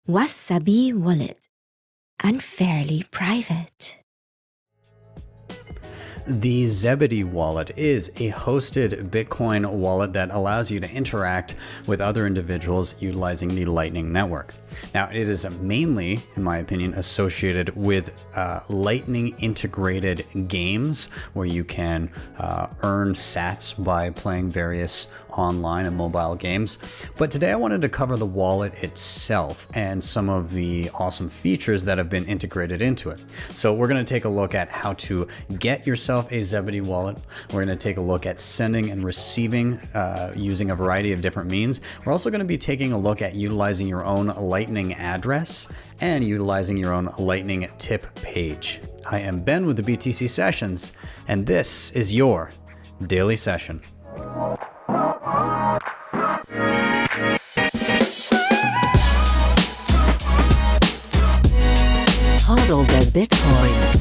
Wasabi Wallet. Unfairly private. The Zebedee Wallet is a hosted Bitcoin wallet that allows you to interact with other individuals utilizing the Lightning Network. Now, it is mainly, in my opinion, associated with Lightning integrated games where you can earn sats by playing various online and mobile games. But today I wanted to cover the wallet itself and some of the awesome features that have been integrated into it. So we're going to take a look at how to get yourself a Zebedee wallet. We're going to take a look at sending and receiving using a variety of different means. We're also going to be taking a look at utilizing your own Lightning address and utilizing your own Lightning tip page. I am Ben with the BTC Sessions, and this is your daily session. Hodl the Bitcoin.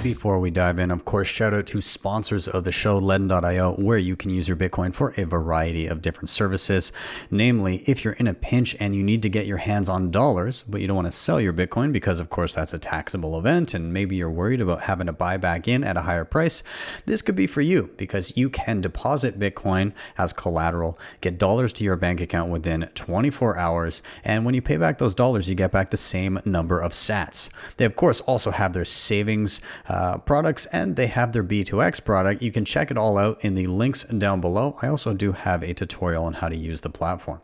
Before we dive in, of course, shout out to sponsors of the show, LEDN.io, where you can use your Bitcoin for a variety of different services. Namely, if you're in a pinch and you need to get your hands on dollars, but you don't want to sell your Bitcoin because, of course, that's a taxable event, and maybe you're worried about having to buy back in at a higher price, this could be for you because you can deposit Bitcoin as collateral, get dollars to your bank account within 24 hours, and when you pay back those dollars, you get back the same number of sats. They, of course, also have their savings products, and they have their B2X product. You can check it all out in the links down below. I also do have a tutorial on how to use the platform.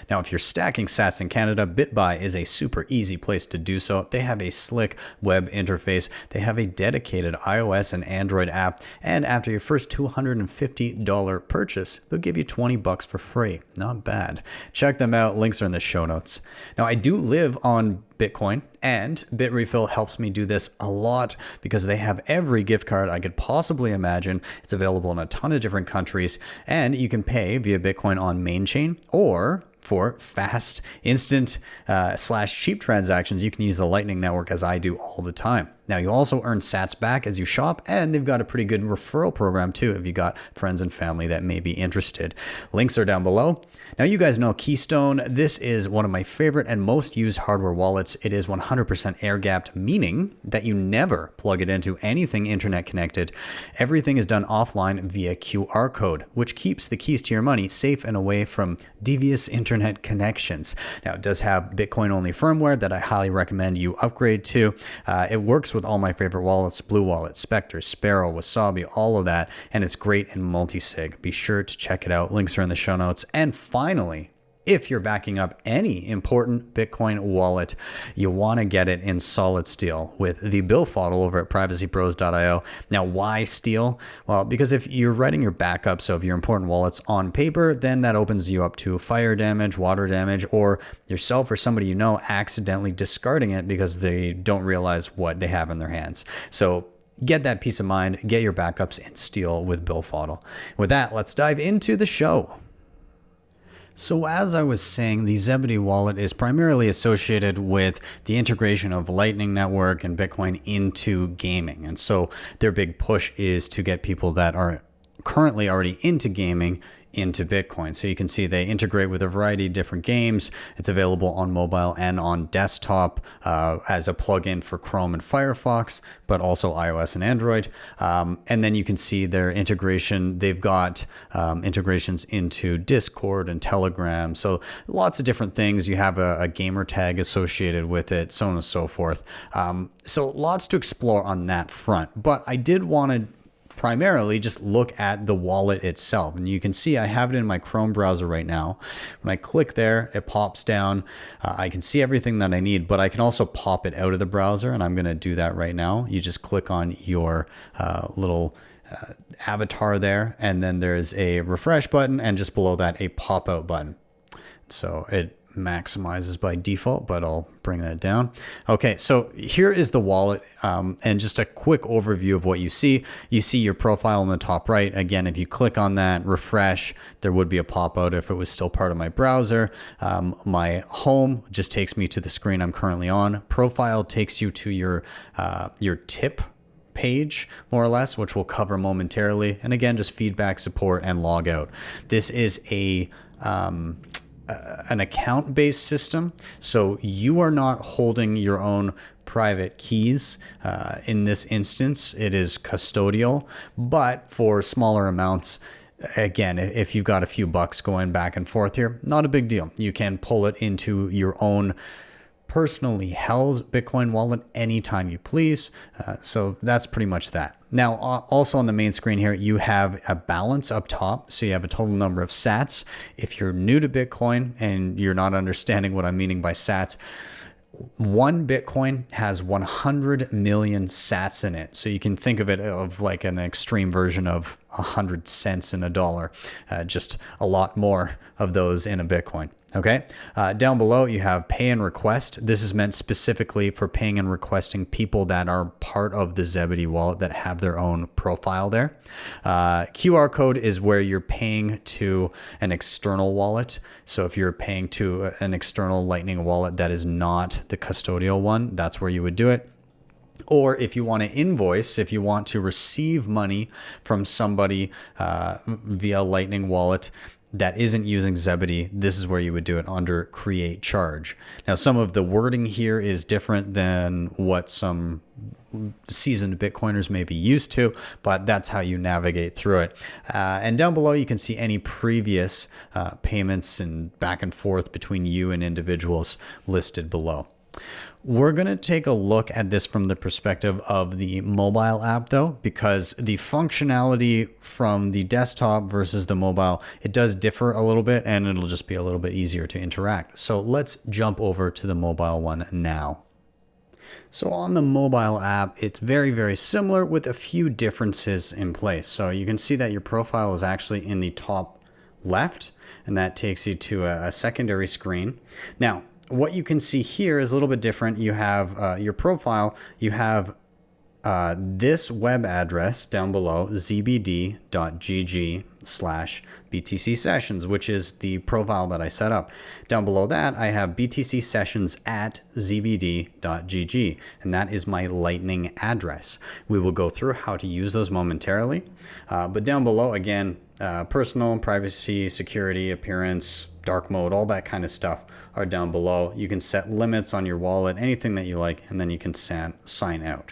Now, if you're stacking sats in Canada, Bitbuy is a super easy place to do so. They have a slick web interface. They have a dedicated iOS and Android app. And after your first $250 purchase, they'll give you $20 for free. Not bad. Check them out. Links are in the show notes. Now, I do live on Bitcoin, and Bitrefill helps me do this a lot because they have every gift card I could possibly imagine. It's available in a ton of different countries, and you can pay via Bitcoin on main chain, or for fast, instant, / cheap transactions, you can use the Lightning Network as I do all the time. Now, you also earn sats back as you shop, and they've got a pretty good referral program too if you got friends and family that may be interested. Links are down below. Now, you guys know Keystone. This is one of my favorite and most used hardware wallets. It is 100% air-gapped, meaning that you never plug it into anything internet connected. Everything is done offline via QR code, which keeps the keys to your money safe and away from devious internet connections. Now, it does have Bitcoin-only firmware that I highly recommend you upgrade to. It works with all my favorite wallets: Blue Wallet, Spectre, Sparrow, Wasabi, all of that, and it's great in multi-sig. Be sure to check it out. Links are in the show notes. And finally, if you're backing up any important Bitcoin wallet, you want to get it in solid steel with the BillFodl over at privacypros.io. Now, why steel? Well, because if you're writing your backups of your important wallets on paper, then that opens you up to fire damage, water damage, or yourself or somebody you know accidentally discarding it because they don't realize what they have in their hands. So get that peace of mind, get your backups in steel with BillFodl. With that, let's dive into the show. So as I was saying, the Zebedee Wallet is primarily associated with the integration of Lightning Network and Bitcoin into gaming. And so their big push is to get people that are currently already into gaming into Bitcoin. So you can see they integrate with a variety of different games. It's available on mobile and on desktop as a plugin for Chrome and Firefox, but also iOS and Android. And then you can see their integration. They've got integrations into Discord and Telegram. So lots of different things. You have a gamer tag associated with it, so on and so forth. So lots to explore on that front. But I did want to primarily just look at the wallet itself. And you can see I have it in my Chrome browser right now. When I click there, it pops down. I can see everything that I need, but I can also pop it out of the browser, and I'm going to do that right now. You just click on your little avatar there, and then there's a refresh button, and just below that, a pop out button. So it maximizes by default, but I'll bring that down. Okay, so here is the wallet, and just a quick overview of what you see. You see your profile in the top right. Again, if you click on that, refresh, there would be a pop-out if it was still part of my browser. My home just takes me to the screen I'm currently on. Profile takes you to your tip page, more or less, which we'll cover momentarily. And again, just feedback, support, and log out. This is a an account-based system, so you are not holding your own private keys. In this instance, it is custodial, but for smaller amounts, again, if you've got a few bucks going back and forth here, not a big deal. You can pull it into your own personally held Bitcoin wallet anytime you please. So that's pretty much that. Now, also on the main screen here, you have a balance up top. So you have a total number of sats. If you're new to Bitcoin and you're not understanding what I'm meaning by sats, one Bitcoin has 100 million sats in it. So you can think of it of like an extreme version of 100 cents in a dollar, just a lot more of those in a Bitcoin. Okay. Down below, you have pay and request. This is meant specifically for paying and requesting people that are part of the Zebedee wallet that have their own profile there. QR code is where you're paying to an external wallet. So if you're paying to an external Lightning wallet that is not the custodial one, that's where you would do it. Or if you want to invoice, if you want to receive money from somebody via Lightning wallet that isn't using Zebedee, this is where you would do it under create charge. Now, some of the wording here is different than what some seasoned Bitcoiners may be used to, but that's how you navigate through it. And down below, you can see any previous payments and back and forth between you and individuals listed below. We're going to take a look at this from the perspective of the mobile app, though, because the functionality from the desktop versus the mobile, it does differ a little bit, and it'll just be a little bit easier to interact. So let's jump over to the mobile one now. So on the mobile app, it's very, very similar with a few differences in place. So you can see that your profile is actually in the top left, and that takes you to a secondary screen. Now, what you can see here is a little bit different. You have your profile, you have this web address down below, zbd.gg/BTC sessions, which is the profile that I set up. Down below that, I have BTC sessions at zbd.gg, and that is my Lightning address. We will go through how to use those momentarily. But down below, again, personal, privacy, security, appearance, dark mode, all that kind of stuff are down below. You can set limits on your wallet, anything that you like, and then you can sign out.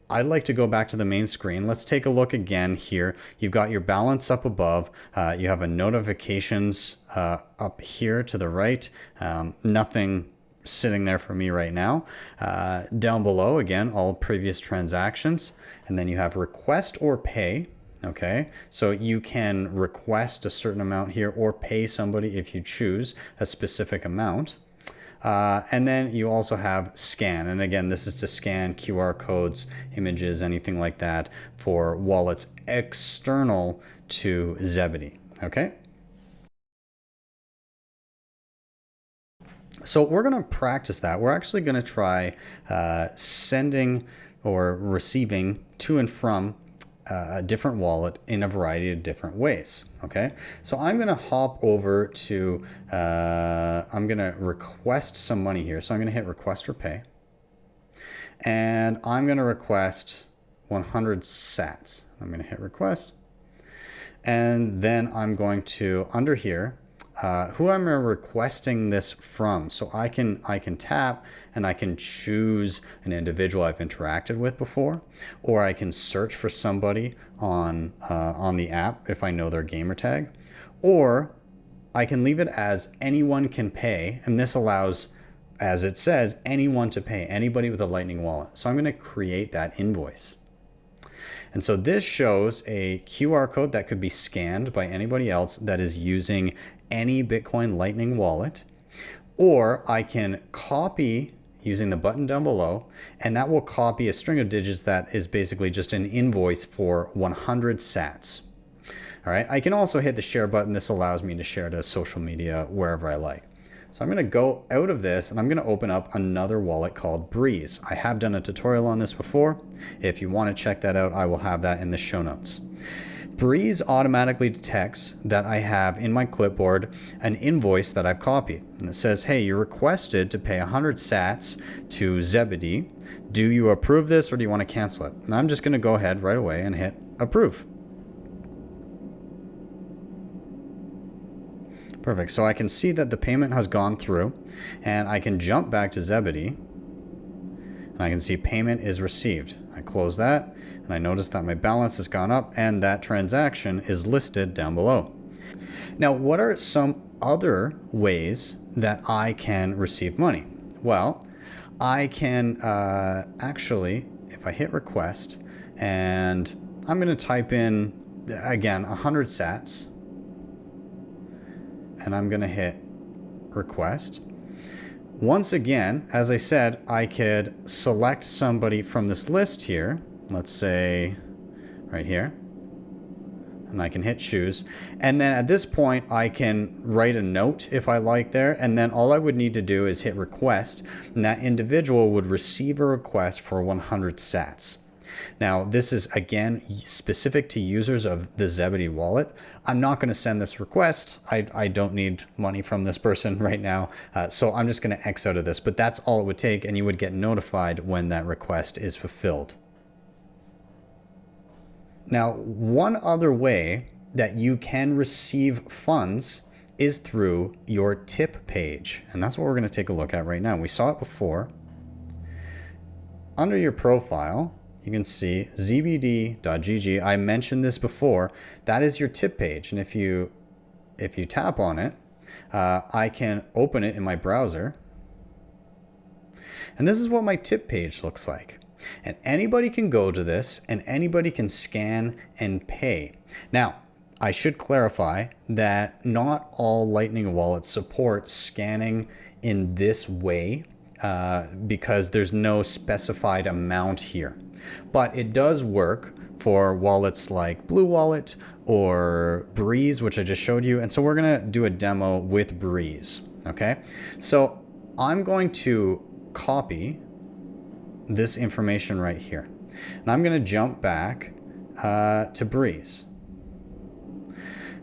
I'd like to go back to the main screen. Let's take a look again here. You've got your balance up above. You have a notifications up here to the right. Nothing sitting there for me right now. Down below, again, all previous transactions. And then you have request or pay. Okay, so you can request a certain amount here or pay somebody if you choose a specific amount. And then you also have scan. And again, this is to scan QR codes, images, anything like that for wallets external to Zebedee. Okay. So we're going to practice that. We're actually going to try sending or receiving to and from a different wallet in a variety of different ways. Okay, so I'm going to hop over to, I'm going to request some money here. So I'm going to hit request or pay. And I'm going to request 100 sats. I'm going to hit request. And then I'm going to, under here, who am I requesting this from? So I can tap and I can choose an individual I've interacted with before, or I can search for somebody on the app if I know their gamer tag, or I can leave it as anyone can pay, and this allows, as it says, anyone to pay, anybody with a Lightning wallet. So I'm going to create that invoice. And so this shows a QR code that could be scanned by anybody else that is using any Bitcoin Lightning wallet, or I can copy using the button down below, and that will copy a string of digits that is basically just an invoice for 100 sats. All right, I can also hit the share button. This allows me to share to social media wherever I like. So I'm going to go out of this and I'm going to open up another wallet called Breez. I have done a tutorial on this before. If you want to check that out, I will have that in the show notes. Breez automatically detects that I have in my clipboard an invoice that I've copied. And it says, hey, you're requested to pay 100 sats to Zebedee. Do you approve this or do you want to cancel it? And I'm just going to go ahead right away and hit approve. Perfect. So I can see that the payment has gone through, and I can jump back to Zebedee, and I can see payment is received. I close that, and I notice that my balance has gone up, and that transaction is listed down below. Now, what are some other ways that I can receive money? Well, I can actually, if I hit request, and I'm going to type in, again, 100 sats, and I'm going to hit request. Once again, as I said, I could select somebody from this list here. Let's say right here. And I can hit choose. And then at this point, I can write a note if I like there. And then all I would need to do is hit request. And that individual would receive a request for 100 sats. Now, this is, again, specific to users of the Zebedee wallet. I'm not going to send this request. I don't need money from this person right now. So I'm just going to X out of this. But that's all it would take, and you would get notified when that request is fulfilled. Now, one other way that you can receive funds is through your tip page. And that's what we're going to take a look at right now. We saw it before. Under your profile, you can see zbd.gg. I mentioned this before. That is your tip page. And if you tap on it, I can open it in my browser. And this is what my tip page looks like. And anybody can go to this, and anybody can scan and pay. Now, I should clarify that not all Lightning wallets support scanning in this way because there's no specified amount here. But it does work for wallets like Blue Wallet or Breez, which I just showed you. And so we're going to do a demo with Breez. Okay, so I'm going to copy this information right here. And I'm going to jump back to Breez.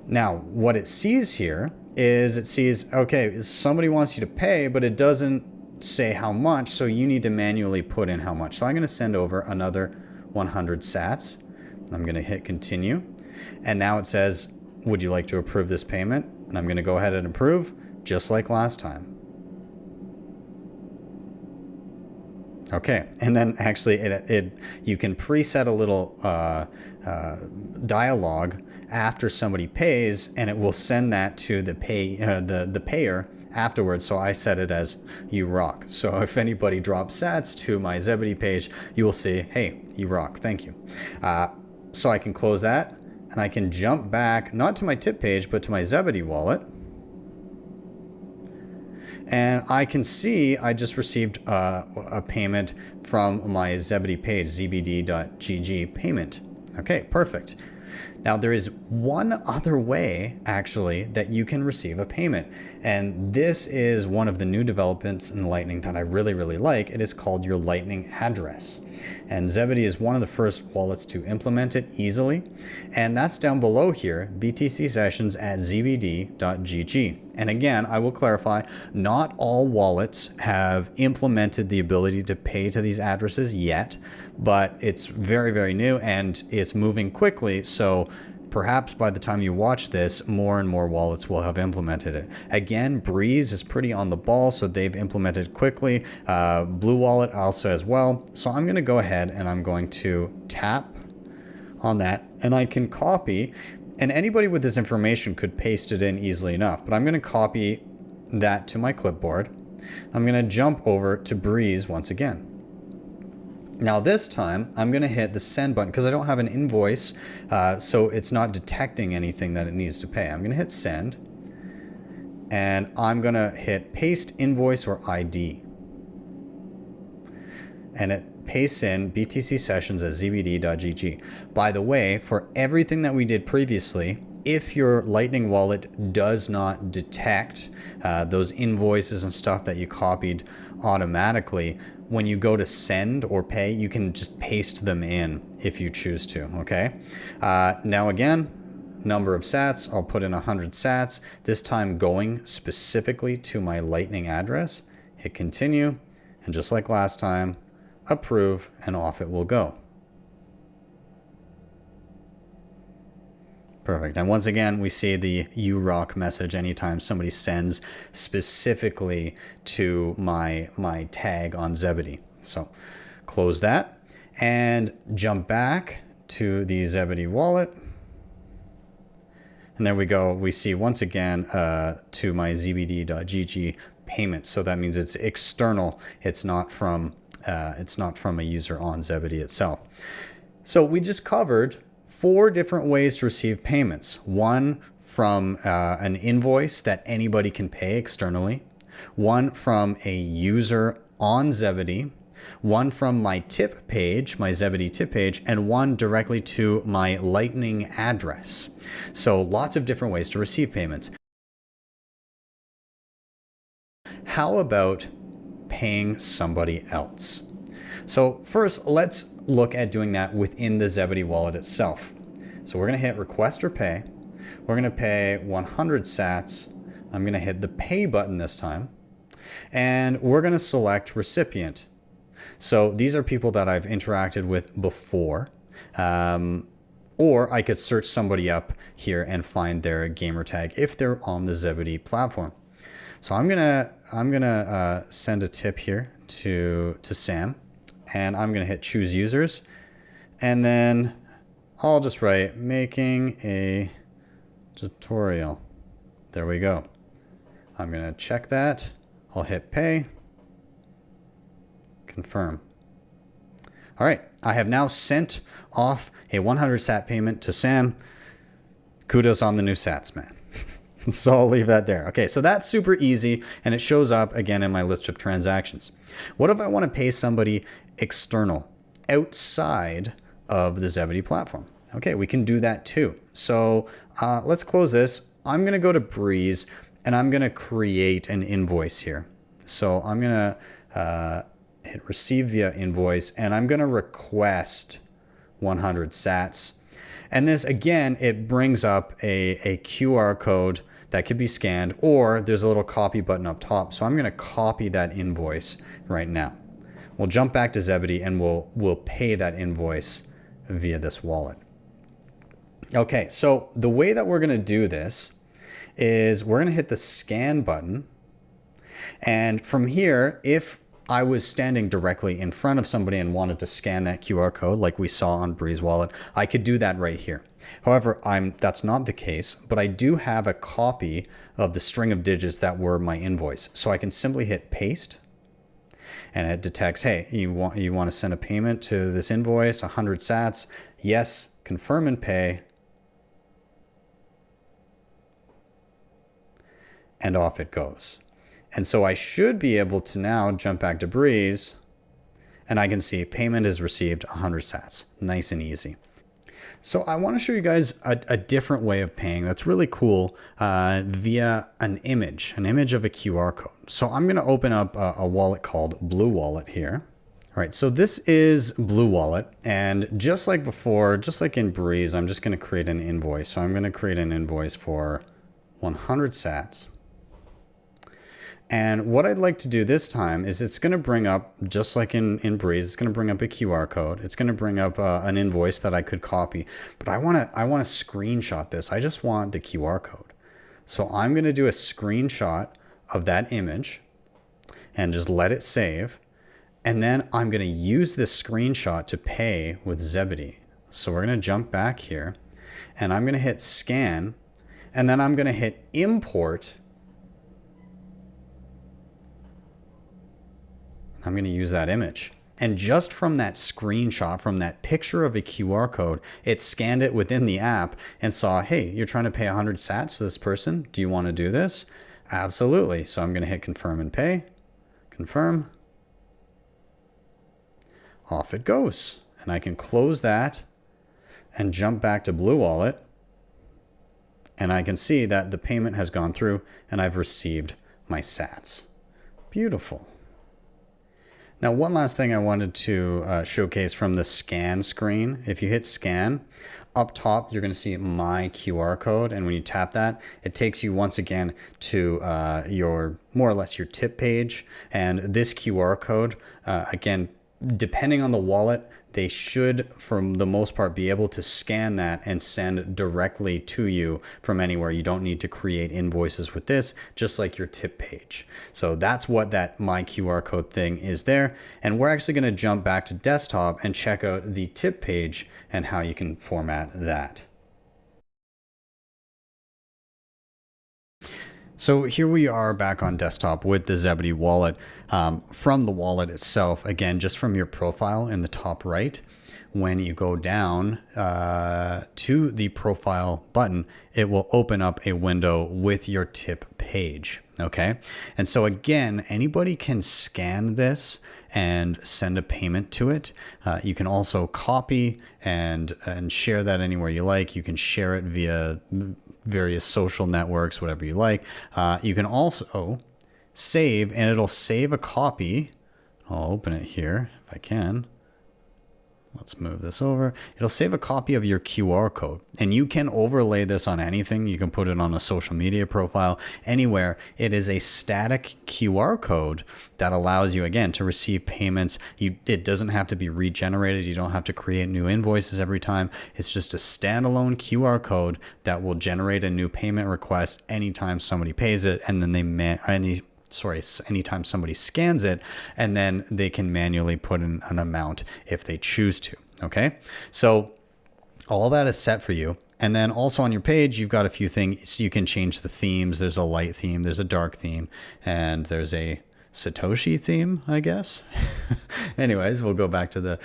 Now, what it sees here is it sees, okay, somebody wants you to pay, but it doesn't say how much, so you need to manually put in how much. So I'm going to send over another 100 sats. I'm going to hit continue. And now it says, would you like to approve this payment? And I'm going to go ahead and approve, just like last time. Okay, and then actually you can preset a little dialogue after somebody pays, and it will send that to the payer afterwards. So I set it as you rock. So if anybody drops sats to my Zebedee page, you will see, hey, you rock, thank you. So I can close that, and I can jump back, not to my tip page, but to my Zebedee wallet. And I can see I just received a payment from my Zebedee page, zbd.gg payment. Okay, perfect. Now there is one other way actually that you can receive a payment. And this is one of the new developments in Lightning that I really, really like. It is called your Lightning address. And Zebedee is one of the first wallets to implement it easily. And that's down below here, BTC sessions at zbd.gg. And again, I will clarify, not all wallets have implemented the ability to pay to these addresses yet, but it's very, very new and it's moving quickly. So perhaps by the time you watch this, more and more wallets will have implemented it. Again, Breez is pretty on the ball, so they've implemented quickly. Blue Wallet also as well. So I'm going to go ahead and I'm going to tap on that, and I can copy. And anybody with this information could paste it in easily enough, but I'm going to copy that to my clipboard. I'm going to jump over to Breez once again. Now this time I'm going to hit the send button because I don't have an invoice, so it's not detecting anything that it needs to pay. I'm going to hit send, and I'm going to hit paste invoice or ID. And it pastes in BTC sessions at zbd.gg. By the way, for everything that we did previously, if your Lightning wallet does not detect those invoices and stuff that you copied automatically, when you go to send or pay, you can just paste them in if you choose to, okay? Now again, number of sats, I'll put in 100 sats, this time going specifically to my Lightning address. Hit continue, and just like last time, approve, and off it will go. Perfect. And once again, we see the "you rock" message anytime somebody sends specifically to my tag on Zebedee. So close that and jump back to the Zebedee wallet. And there we go. We see once again to my zbd.gg payment. So that means it's external. It's not from a user on Zebedee itself. So we just covered 4 different ways to receive payments. One from an invoice that anybody can pay externally. One from a user on Zebedee. One from my tip page, my Zebedee tip page, and one directly to my Lightning address. So lots of different ways to receive payments. How about paying somebody else? So first, let's look at doing that within the Zebedee wallet itself. So we're going to hit request or pay. We're going to pay 100 sats. I'm going to hit the pay button this time. And we're going to select recipient. So these are people that I've interacted with before. Or I could search somebody up here and find their gamer tag if they're on the Zebedee platform. So I'm gonna send a tip here to Sam, and I'm gonna hit choose users, and then I'll just write making a tutorial. There we go. I'm gonna check that. I'll hit pay, confirm. All right, I have now sent off a 100 sat payment to Sam. Kudos on the new sats, man. So I'll leave that there. Okay, so that's super easy, and it shows up again in my list of transactions. What if I want to pay somebody external, outside of the Zebedee platform? Okay, we can do that too. So let's close this. I'm going to go to Breez, and I'm going to create an invoice here. So I'm going to hit receive via invoice, and I'm going to request 100 sats. And this, again, it brings up a QR code that could be scanned, or there's a little copy button up top. So I'm going to copy that invoice right now. We'll jump back to Zebedee, and we'll pay that invoice via this wallet. Okay, so the way that we're going to do this is we're going to hit the scan button. And from here, if I was standing directly in front of somebody and wanted to scan that QR code like we saw on Breez Wallet, I could do that right here. However, that's not the case, but I do have a copy of the string of digits that were my invoice. So I can simply hit paste, and it detects, hey, you want to send a payment to this invoice, 100 sats. Yes, confirm and pay. And off it goes. And so I should be able to now jump back to Breez, and I can see payment is received 100 sats. Nice and easy. So I want to show you guys a different way of paying that's really cool via an image of a QR code. So I'm going to open up a wallet called Blue Wallet here. All right, so this is Blue Wallet, and just like before, just like in Breez, I'm just going to create an invoice. So I'm going to create an invoice for 100 sats. And what I'd like to do this time is it's going to bring up, just like in Breez, it's going to bring up a QR code. It's going to bring up an invoice that I could copy. But I want to screenshot this. I just want the QR code. So I'm going to do a screenshot of that image and just let it save. And then I'm going to use this screenshot to pay with Zebedee. So we're going to jump back here, and I'm going to hit scan, and then I'm going to hit import. I'm going to use that image. And just from that screenshot, from that picture of a QR code, it scanned it within the app and saw, hey, you're trying to pay 100 sats to this person. Do you want to do this? Absolutely. So I'm going to hit confirm and pay. Confirm. Off it goes. And I can close that and jump back to Blue Wallet. And I can see that the payment has gone through and I've received my sats. Beautiful. Now, one last thing I wanted to showcase from the scan screen. If you hit scan, up top, you're going to see my QR code. And when you tap that, it takes you once again to your, more or less your tip page. And this QR code, again, depending on the wallet, they should, for the most part, be able to scan that and send directly to you from anywhere. You don't need to create invoices with this, just like your tip page. So that's what that My QR code thing is there. And we're actually going to jump back to desktop and check out the tip page and how you can format that. So here we are back on desktop with the Zebedee wallet. From the wallet itself, again, just from your profile in the top right, when you go down to the profile button, it will open up a window with your tip page. Okay. And so again, anybody can scan this and send a payment to it. You can also copy and share that anywhere you like. You can share it via various social networks, whatever you like. You can also save, and it'll save a copy. I'll open it here if I can. Let's move this over. It'll save a copy of your QR code, and you can overlay this on anything. You can put it on a social media profile, anywhere. It is a static QR code that allows you, again, to receive payments. It doesn't have to be regenerated. You don't have to create new invoices every time. It's just a standalone QR code that will generate a new payment request anytime somebody pays it, and then anytime somebody scans it, and then they can manually put in an amount if they choose to. Okay, so all that is set for you. And then also on your page, you've got a few things. You can change the themes. There's a light theme, there's a dark theme, and there's a Satoshi theme, I guess. Anyways, we'll go back to the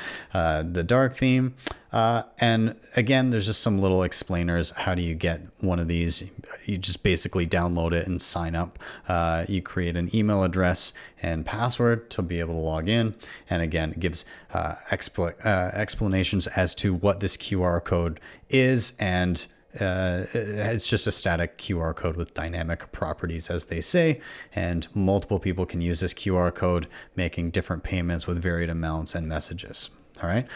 dark theme. And again, there's just some little explainers. How do you get one of these? You just basically download it and sign up. You create an email address and password to be able to log in. And again, it gives explanations as to what this QR code is, and it's just a static QR code with dynamic properties, as they say, and multiple people can use this QR code, making different payments with varied amounts and messages. All right.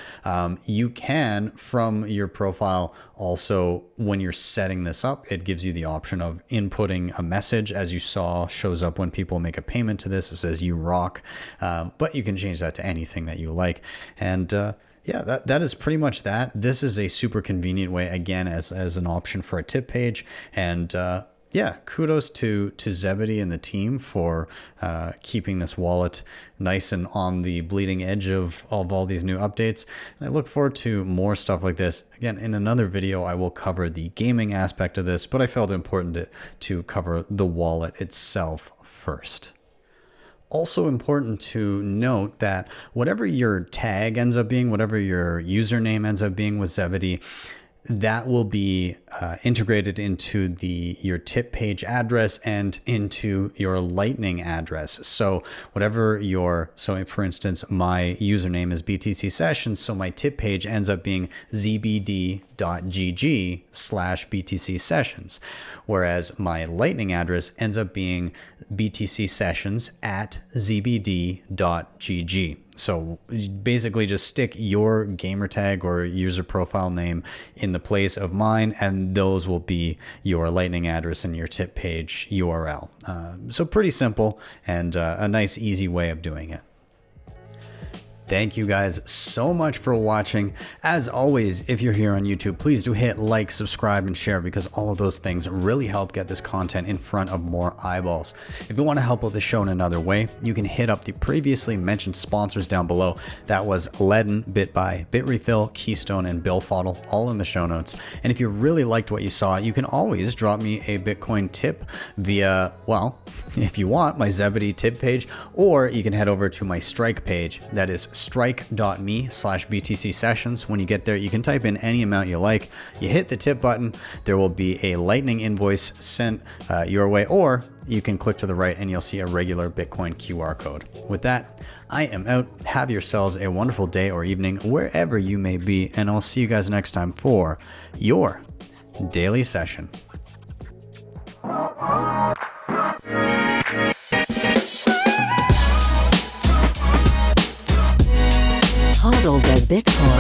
You can, from your profile, also, when you're setting this up, it gives you the option of inputting a message, as you saw, shows up when people make a payment to this. It says "you rock," but you can change that to anything that you like. And yeah, that is pretty much that. This is a super convenient way, again, as an option for a tip page. And yeah, kudos to Zebedee and the team for keeping this wallet nice and on the bleeding edge of all these new updates. And I look forward to more stuff like this. Again, in another video, I will cover the gaming aspect of this, but I felt it important to cover the wallet itself first. Also important to note that whatever your tag ends up being, whatever your username ends up being with Zebedee, that will be integrated into your tip page address and into your Lightning address. So whatever so for instance, my username is BTC Sessions, so my tip page ends up being zbd.gg/BTC Sessions, whereas my Lightning address ends up being btcsessions@zbd.gg. So basically just stick your gamer tag or user profile name in the place of mine, and those will be your Lightning address and your tip page URL. So pretty simple, and a nice, easy way of doing it. Thank you guys so much for watching. As always, if you're here on YouTube, please do hit like, subscribe, and share, because all of those things really help get this content in front of more eyeballs. If you want to help out the show in another way, you can hit up the previously mentioned sponsors down below. That was LEDN, Bitbuy, Bitrefill, Keystone, and BillFodl, all in the show notes. And if you really liked what you saw, you can always drop me a Bitcoin tip via, well, if you want, my Zebedee tip page, or you can head over to my Strike page. That is strike.me/BTC Sessions. When you get there, you can type in any amount you like. You hit the tip button, there will be a Lightning invoice sent your way, or you can click to the right and you'll see a regular Bitcoin QR code. With that, I am out. Have yourselves a wonderful day or evening wherever you may be, and I'll see you guys next time for your daily session. Hodl the Bitcoin.